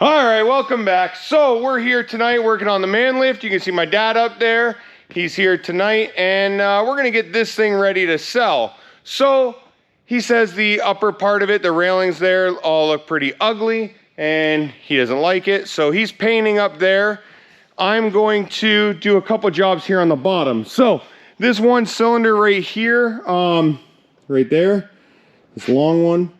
All right, welcome back. So we're here tonight working on the man lift. You can see my dad up there. He's here tonight, and we're gonna get this thing ready to sell. So he says the upper part of it, the railings there, all look pretty ugly, and he doesn't like it. So he's painting up there. I'm going to do a couple jobs here on the bottom. So this one cylinder right here, right there, this long one,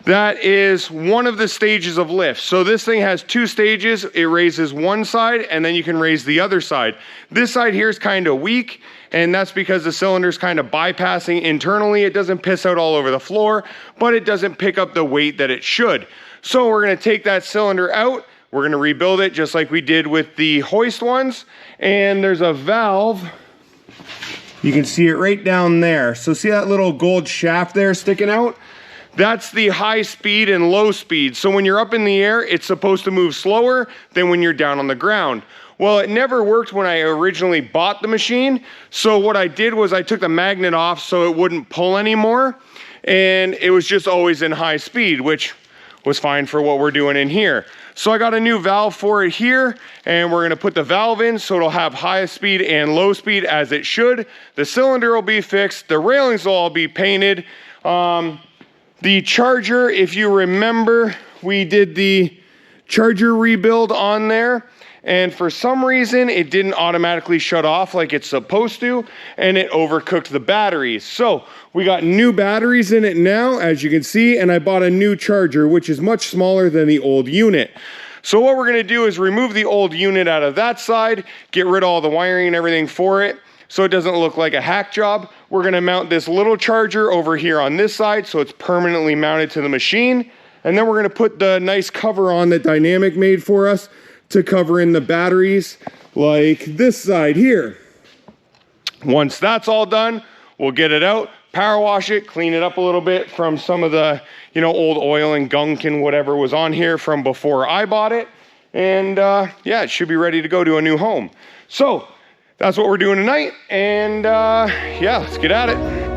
that is one of the stages of lift. So this thing has two stages. It raises one side and then you can raise the other side. This side here is kind of weak, and that's because the cylinder's kind of bypassing internally. It doesn't piss out all over the floor, but it doesn't pick up the weight that it should. So we're gonna take that cylinder out. We're gonna rebuild it just like we did with the hoist ones. And there's a valve. You can see it right down there. So see that little gold shaft there sticking out? That's the high speed and low speed. So when you're up in the air, it's supposed to move slower than when you're down on the ground. Well, it never worked when I originally bought the machine. So what I did was I took the magnet off so it wouldn't pull anymore. And it was just always in high speed, which was fine for what we're doing in here. So I got a new valve for it here, and we're gonna put the valve in so it'll have high speed and low speed as it should. The cylinder will be fixed. The railings will all be painted. The charger, if you remember, we did the charger rebuild on there, and for some reason it didn't automatically shut off like it's supposed to, and it overcooked the batteries. So we got new batteries in it now, as you can see, and I bought a new charger, which is much smaller than the old unit. So what we're gonna do is remove the old unit out of that side, get rid of all the wiring and everything for it, so it doesn't look like a hack job. We're gonna mount this little charger over here on this side so it's permanently mounted to the machine. And then we're gonna put the nice cover on that Dynamic made for us to cover in the batteries like this side here. Once that's all done, we'll get it out, power wash it, clean it up a little bit from some of the, old oil and gunk and whatever was on here from before I bought it. And yeah, it should be ready to go to a new home. So that's what we're doing tonight, and yeah, let's get at it.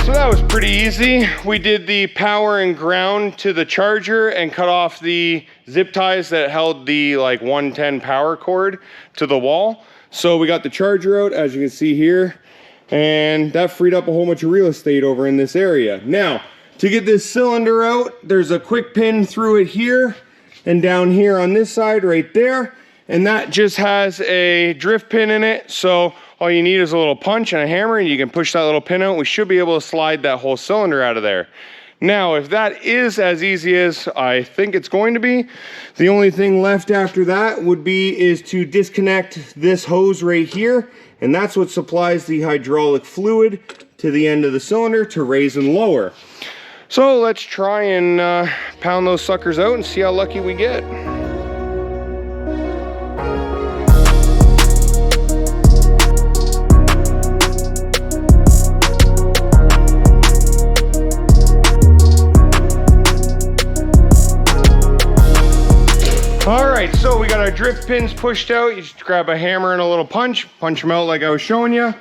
So that was pretty easy. We did the power and ground to the charger and cut off the zip ties that held the 110 power cord to the wall. So we got the charger out, as you can see here, and that freed up a whole bunch of real estate over in this area. Now, to get this cylinder out, there's a quick pin through it here and down here on this side right there, and that just has a drift pin in it. So all you need is a little punch and a hammer, and you can push that little pin out. We should be able to slide that whole cylinder out of there. Now, if that is as easy as I think it's going to be, the only thing left after that is to disconnect this hose right here, and that's what supplies the hydraulic fluid to the end of the cylinder to raise and lower. So let's try and pound those suckers out and see how lucky we get. All right, so we got our drift pins pushed out. You just grab a hammer and a little punch them out like I was showing you.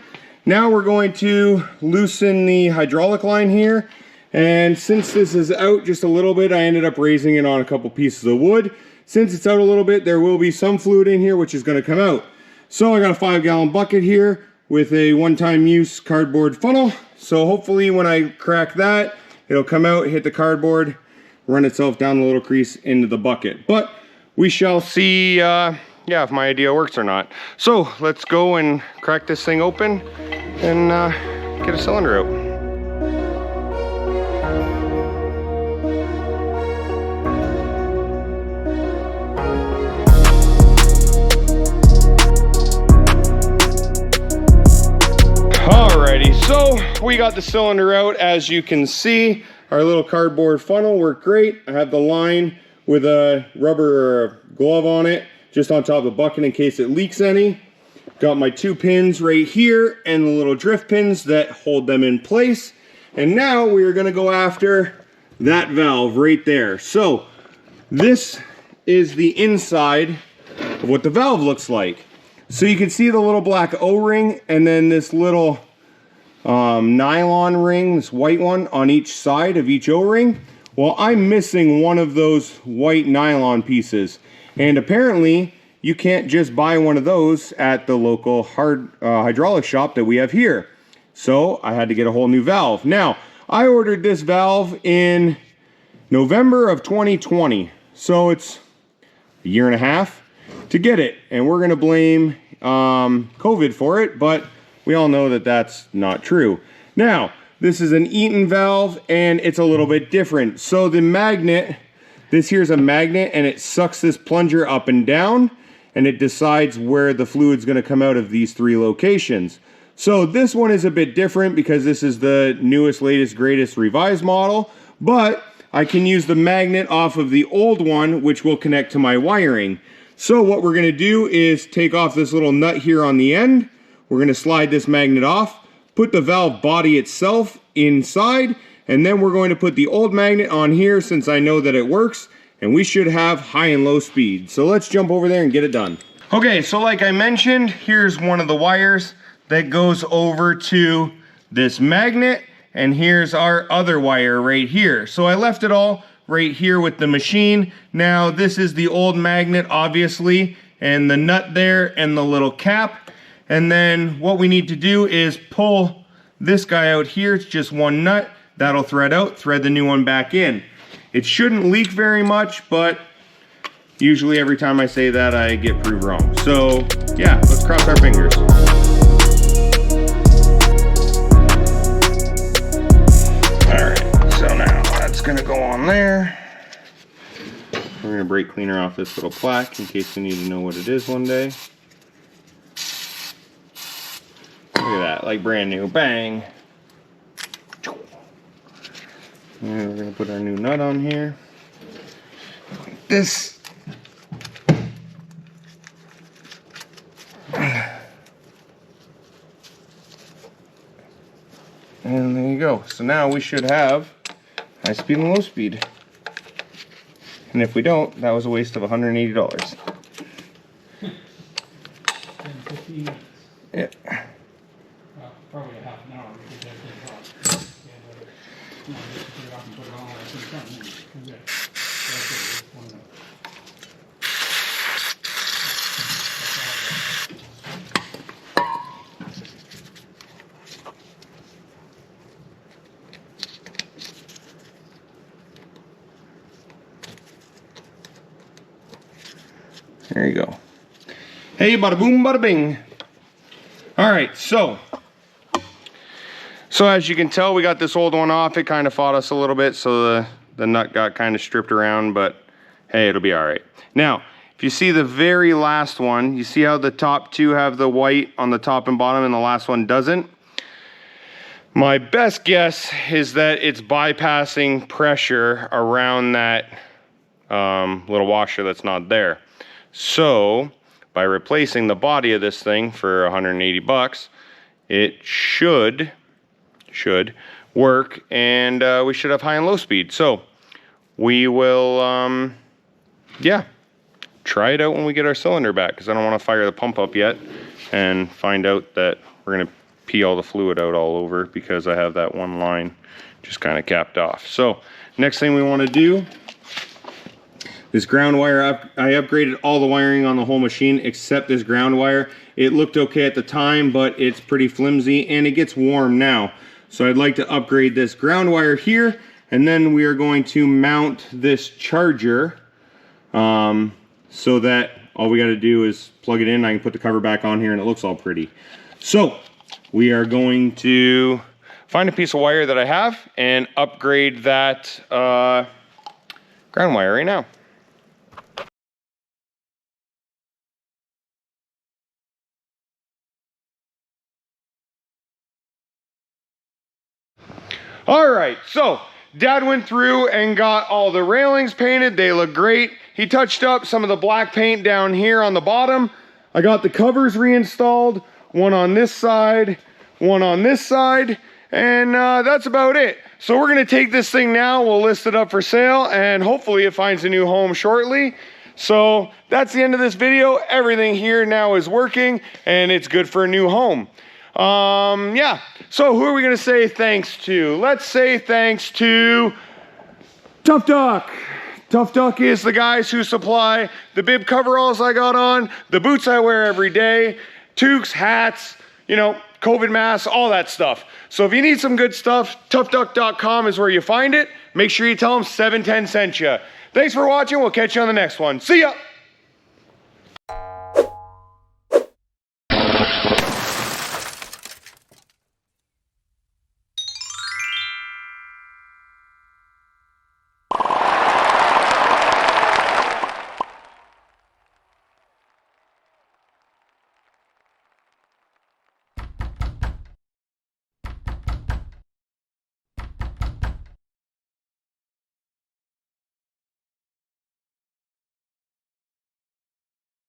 Now we're going to loosen the hydraulic line here. And since this is out just a little bit, I ended up raising it on a couple pieces of wood. Since it's out a little bit, there will be some fluid in here, which is gonna come out. So I got a 5-gallon bucket here with a one-time use cardboard funnel. So hopefully when I crack that, it'll come out, hit the cardboard, run itself down the little crease into the bucket. But we shall see yeah, if my idea works or not. So let's go and crack this thing open and get a cylinder out. Alrighty, so we got the cylinder out. As you can see, our little cardboard funnel worked great. I have the line with a rubber or a glove on it, just on top of the bucket in case it leaks any. Got my 2 pins right here and the little drift pins that hold them in place. And now we are gonna go after that valve right there. So this is the inside of what the valve looks like. So you can see the little black O-ring and then this little nylon ring, this white one on each side of each O-ring. Well, I'm missing one of those white nylon pieces. And apparently you can't just buy one of those at the local hydraulic shop that we have here. So I had to get a whole new valve. Now, I ordered this valve in November of 2020. So it's a year and a half to get it. And we're gonna blame COVID for it, but we all know that that's not true. Now, this is an Eaton valve and it's a little bit different. So the magnet, this here's a magnet and it sucks this plunger up and down and it decides where the fluid's gonna come out of these 3 locations. So this one is a bit different because this is the newest, latest, greatest revised model, but I can use the magnet off of the old one, which will connect to my wiring. So what we're gonna do is take off this little nut here on the end. We're gonna slide this magnet off, put the valve body itself inside, and then we're going to put the old magnet on here since I know that it works, and we should have high and low speed. So let's jump over there and get it done. Okay, so like I mentioned, here's one of the wires that goes over to this magnet, and here's our other wire right here. So I left it all right here with the machine. Now this is the old magnet, obviously, and the nut there and the little cap. And then what we need to do is pull this guy out here. It's just one nut. That'll thread out, thread the new one back in. It shouldn't leak very much, but usually every time I say that, I get proved wrong. So yeah, let's cross our fingers. Gonna go on there. We're gonna brake cleaner off this little plaque in case we need to know what it is one day. Look at that, like brand new. Bang! And we're gonna put our new nut on here. Like this. And there you go. So now we should have high speed and low speed. And if we don't, that was a waste of $180. Yeah. Probably a half an hour because that's There you go. Hey, bada boom, bada bing. All right, so as you can tell, we got this old one off. It kind of fought us a little bit, so the nut got kind of stripped around, but hey, it'll be all right. Now, if you see the very last one, you see how the top 2 have the white on the top and bottom and the last one doesn't? My best guess is that it's bypassing pressure around that little washer that's not there. So by replacing the body of this thing for 180 bucks, it should work, and we should have high and low speed. So we will, yeah, try it out when we get our cylinder back, because I don't want to fire the pump up yet and find out that we're going to pee all the fluid out all over because I have that one line just kind of capped off. So next thing we want to do, this ground wire I upgraded all the wiring on the whole machine except this ground wire. It looked okay at the time, but it's pretty flimsy and it gets warm now. So I'd like to upgrade this ground wire here, and then we are going to mount this charger so that all we got to do is plug it in. I can put the cover back on here and it looks all pretty. So we are going to find a piece of wire that I have and upgrade that ground wire right now. All right, so Dad went through and got all the railings painted. They look great. He touched up some of the black paint down here on the bottom. I got the covers reinstalled, one on this side, one on this side, and that's about it. So we're gonna take this thing now, we'll list it up for sale, and hopefully it finds a new home shortly. So that's the end of this video. Everything here now is working, and it's good for a new home. Yeah, so who are we gonna say thanks to? Let's say thanks to Tough Duck. Tough Duck is the guys who supply the bib coveralls I got on, the boots I wear every day, toques, hats, you know, COVID masks, all that stuff. So if you need some good stuff, toughduck.com is where you find it. Make sure you tell them 710 sent you. Thanks for watching. We'll catch you on the next one. See ya.